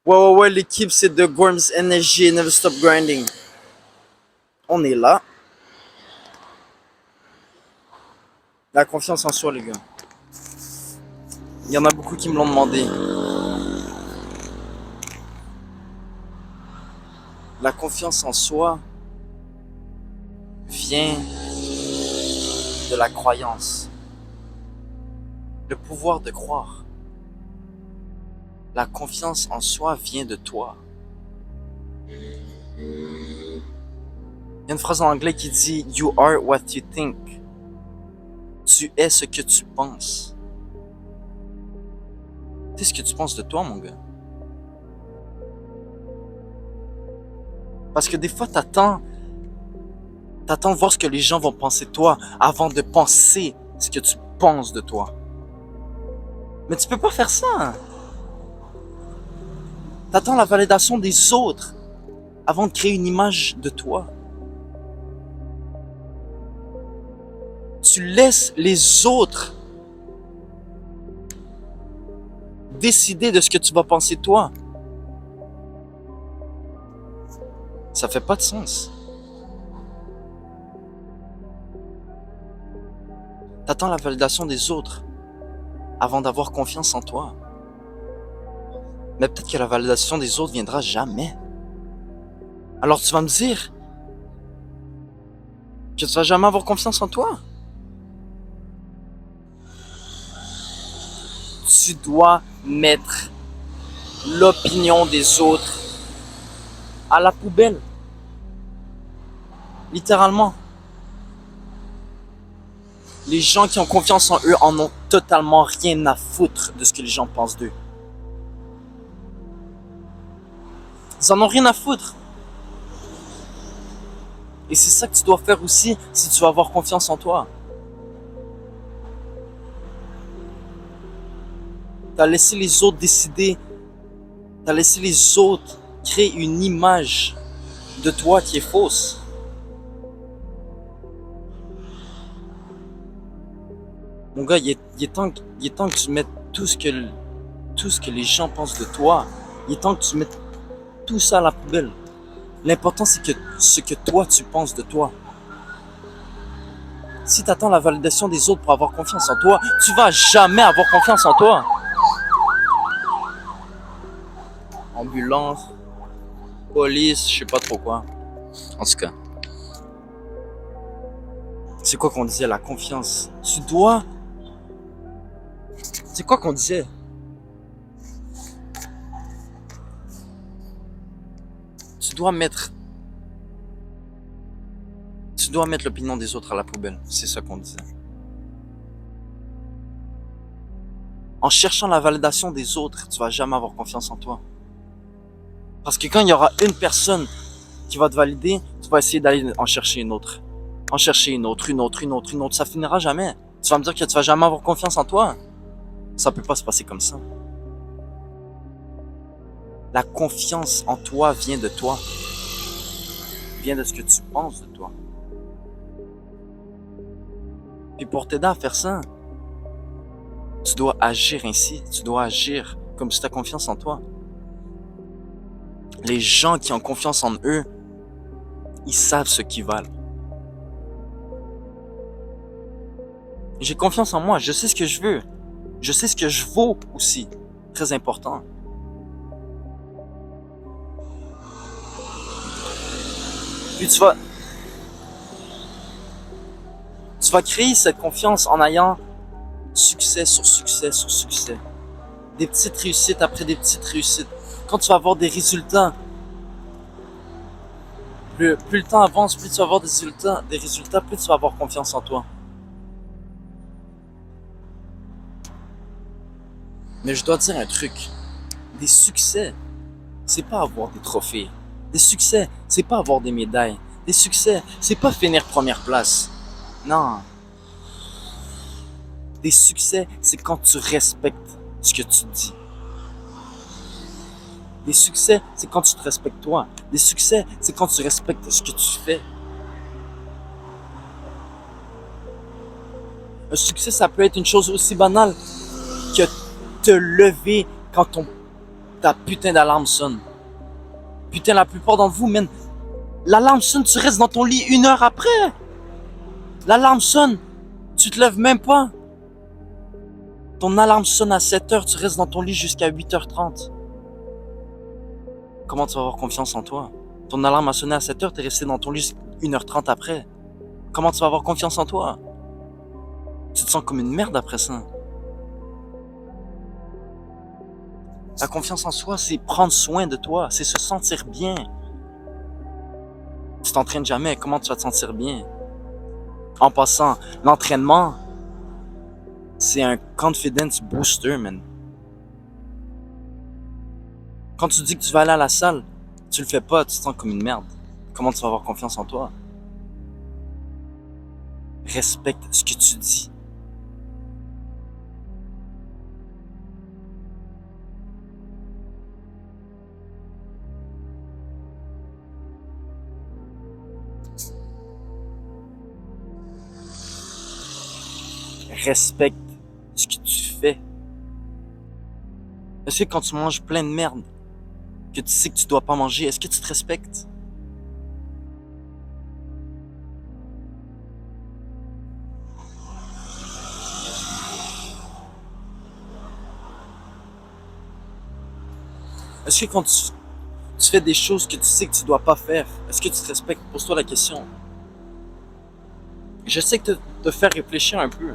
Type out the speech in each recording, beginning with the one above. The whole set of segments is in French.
Ouais, l'équipe c'est de Gorms Energy, Never Stop Grinding. On est là. La confiance en soi, les gars. Il y en a beaucoup qui me l'ont demandé. La confiance en soi vient de la croyance. Le pouvoir de croire. La confiance en soi vient de toi. Il y a une phrase en anglais qui dit You are what you think. Tu es ce que tu penses. Tu sais ce que tu penses de toi, mon gars. Parce que des fois, t'attends de voir ce que les gens vont penser de toi avant de penser ce que tu penses de toi. Mais tu peux pas faire ça. T'attends la validation des autres avant de créer une image de toi. Tu laisses les autres décider de ce que tu vas penser de toi. Ça fait pas de sens. T'attends la validation des autres avant d'avoir confiance en toi. Mais peut-être que la validation des autres viendra jamais. Alors tu vas me dire que tu vas jamais avoir confiance en toi. Tu dois mettre l'opinion des autres à la poubelle. Littéralement. Les gens qui ont confiance en eux en ont totalement rien à foutre de ce que les gens pensent d'eux. Ils en ont rien à foutre. Et c'est ça que tu dois faire aussi si tu veux avoir confiance en toi. T'as laissé les autres décider. T'as laissé les autres créer une image de toi qui est fausse. Mon gars, il est temps que tu mettes tout ce que les gens pensent de toi. Il est temps que tu mettes tout ça à la poubelle. L'important, c'est que ce que toi, tu penses de toi. Si tu attends la validation des autres pour avoir confiance en toi, tu vas jamais avoir confiance en toi. Ambulance, police, je sais pas trop quoi. En tout cas, c'est quoi qu'on disait, la confiance. C'est quoi qu'on disait? Tu dois mettre l'opinion des autres à la poubelle. C'est ça qu'on disait. En cherchant la validation des autres, tu vas jamais avoir confiance en toi. Parce que quand il y aura une personne qui va te valider, tu vas essayer d'aller en chercher une autre. En chercher une autre. Ça finira jamais. Tu vas me dire que tu vas jamais avoir confiance en toi. Ça peut pas se passer comme ça. La confiance en toi vient de toi. Vient de ce que tu penses de toi. Puis pour t'aider à faire ça, tu dois agir ainsi. Tu dois agir comme si tu as confiance en toi. Les gens qui ont confiance en eux, ils savent ce qu'ils valent. J'ai confiance en moi, je sais ce que je veux. Je sais ce que je vaux aussi. Très important. Puis tu vas créer cette confiance en ayant succès sur succès sur succès. Des petites réussites après des petites réussites. Quand tu vas avoir des résultats, plus le temps avance, plus tu vas avoir des résultats, plus tu vas avoir confiance en toi. Mais je dois te dire un truc. Des succès, c'est pas avoir des trophées. Des succès, c'est pas avoir des médailles. Des succès, c'est pas finir première place. Non. Des succès, c'est quand tu respectes ce que tu dis. Des succès, c'est quand tu te respectes toi. Des succès, c'est quand tu respectes ce que tu fais. Un succès, ça peut être une chose aussi banale que te lever ta putain d'alarme sonne. Putain, la plupart d'entre vous, man, l'alarme sonne, tu restes dans ton lit 1 heure après. L'alarme sonne, tu te lèves même pas. Ton alarme sonne à 7h, tu restes dans ton lit jusqu'à 8h30. Comment tu vas avoir confiance en toi? Ton alarme a sonné à 7h, t'es resté dans ton lit 1h30 après. Comment tu vas avoir confiance en toi? Tu te sens comme une merde après ça. La confiance en soi, c'est prendre soin de toi, c'est se sentir bien. Tu t'entraînes jamais, comment tu vas te sentir bien? En passant, l'entraînement, c'est un confidence booster, man. Quand tu dis que tu vas aller à la salle, tu le fais pas, tu te sens comme une merde. Comment tu vas avoir confiance en toi? Respecte ce que tu dis. Respecte ce que tu fais. Est-ce que quand tu manges plein de merde, que tu sais que tu dois pas manger, est-ce que tu te respectes? Est-ce que quand tu fais des choses que tu sais que tu dois pas faire, est-ce que tu te respectes? Pose-toi la question. J'essaie de te faire réfléchir un peu.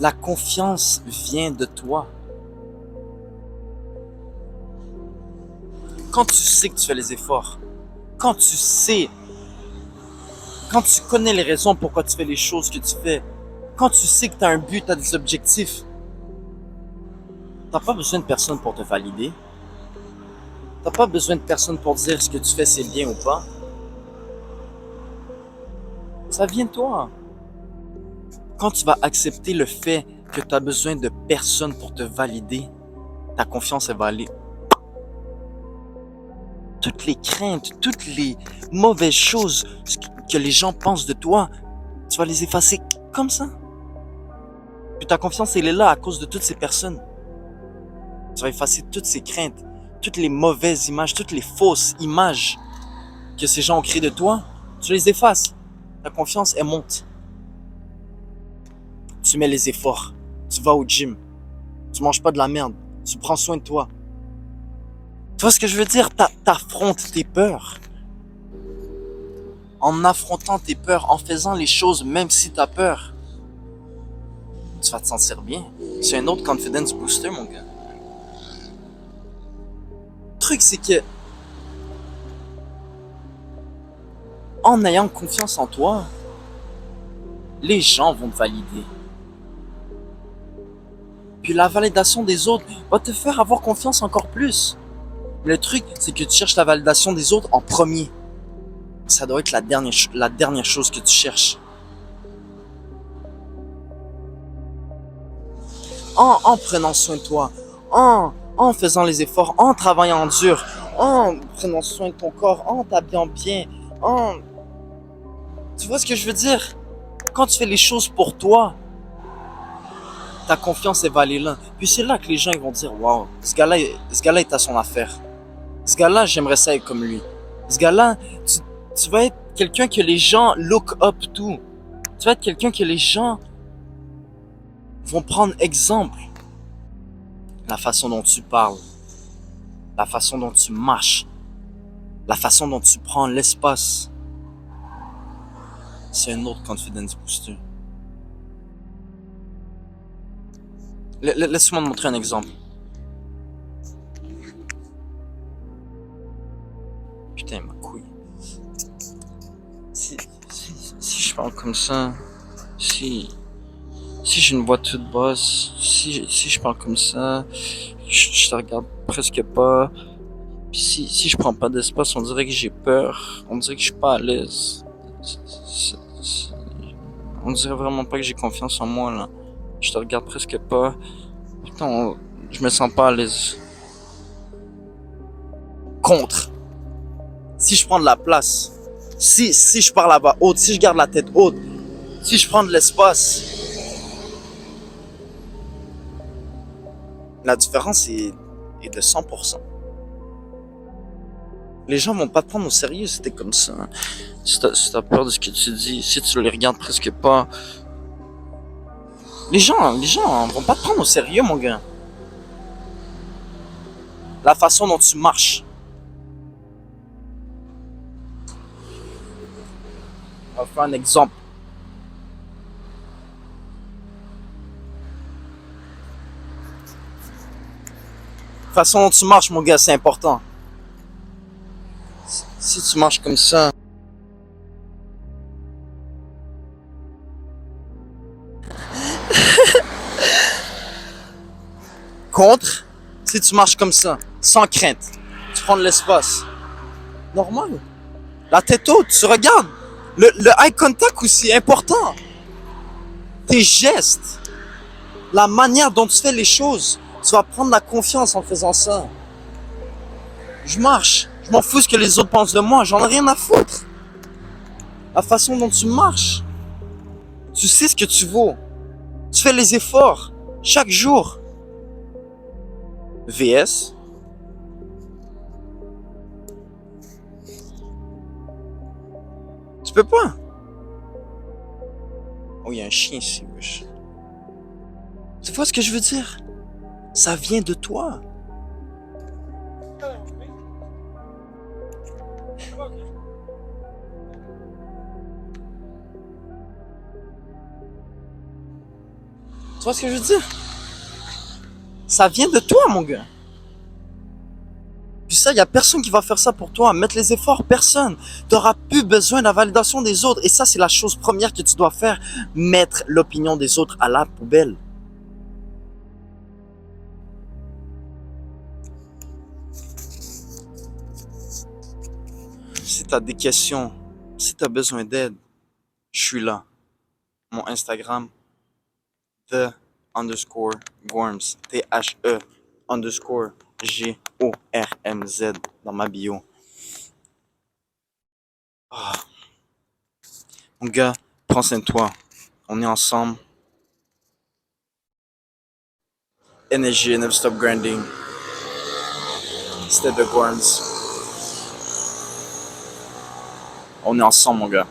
La confiance vient de toi. Quand tu sais que tu fais les efforts, quand tu sais, quand tu connais les raisons pourquoi tu fais les choses que tu fais, quand tu sais que tu as un but, tu as des objectifs, t'as pas besoin de personne pour te valider. T'as pas besoin de personne pour dire ce que tu fais c'est bien ou pas. Ça vient de toi. Quand tu vas accepter le fait que tu as besoin de personne pour te valider, ta confiance elle va aller. Toutes les craintes, toutes les mauvaises choses que les gens pensent de toi, tu vas les effacer comme ça. Puis ta confiance elle est là à cause de toutes ces personnes. Tu vas effacer toutes ces craintes, toutes les mauvaises images, toutes les fausses images que ces gens ont créées de toi. Tu les effaces. Ta confiance elle monte. Tu mets les efforts, tu vas au gym, tu manges pas de la merde, tu prends soin de toi. Tu vois ce que je veux dire? T'affrontes tes peurs. En affrontant tes peurs, en faisant les choses même si t'as peur, tu vas te sentir bien. C'est un autre confidence booster, mon gars. Le truc, c'est que en ayant confiance en toi, les gens vont te valider. Puis la validation des autres va te faire avoir confiance encore plus. Mais le truc, c'est que tu cherches la validation des autres en premier. Ça doit être la dernière chose que tu cherches. En prenant soin de toi, en faisant les efforts, en travaillant dur, en prenant soin de ton corps, en t'habillant bien, en... Tu vois ce que je veux dire? Quand tu fais les choses pour toi, ta confiance elle va aller là. Puis c'est là que les gens ils vont dire waouh, ce gars-là est à son affaire. Ce gars-là, j'aimerais ça être comme lui. Ce gars-là, tu vas être quelqu'un que les gens look up to. Tu vas être quelqu'un que les gens vont prendre exemple. La façon dont tu parles, la façon dont tu marches, la façon dont tu prends l'espace. C'est un autre confidence booster. Laisse-moi te montrer un exemple. Putain, ma couille. Si je parle comme ça, si j'ai une voix toute basse, si je parle comme ça, je te regarde presque pas. Puis si je prends pas d'espace, on dirait que j'ai peur. On dirait que je suis pas à l'aise. On dirait vraiment pas que j'ai confiance en moi, là. Je te regarde presque pas. Putain, je me sens pas à l'aise. Contre. Si je prends de la place, si je parle à voix haute, si je garde la tête haute, si je prends de l'espace, la différence est et de 100%. Les gens vont pas te prendre au sérieux si t'es comme ça. Si t'as peur de ce que tu dis, si tu les regardes presque pas. Les gens vont pas te prendre au sérieux, mon gars. La façon dont tu marches. On va faire un exemple. La façon dont tu marches, mon gars, c'est important. Si tu marches comme ça, contre, si tu marches comme ça, sans crainte, tu prends de l'espace. Normal. La tête haute, tu regardes. Le eye contact aussi est important. Tes gestes, la manière dont tu fais les choses, tu vas prendre la confiance en faisant ça. Je marche, je m'en fous ce que les autres pensent de moi, j'en ai rien à foutre. La façon dont tu marches, tu sais ce que tu vaux. Tu fais les efforts chaque jour. VS. Tu peux pas. Oh, il y a un chien ici, wesh. Tu vois ce que je veux dire? Ça vient de toi. Tu vois ce que je veux dire? Ça vient de toi, mon gars. Puis ça, il y a personne qui va faire ça pour toi. Mettre les efforts, personne. Tu n'auras plus besoin de la validation des autres. Et ça, c'est la chose première que tu dois faire. Mettre l'opinion des autres à la poubelle. Si tu as des questions, si tu as besoin d'aide, je suis là. Mon Instagram, the_gorms. THE_GORMZ dans ma bio. Ah, mon gars, prends soin de toi. On est ensemble. Energy, never stop grinding. C'était The Gorms. On est ensemble, mon gars.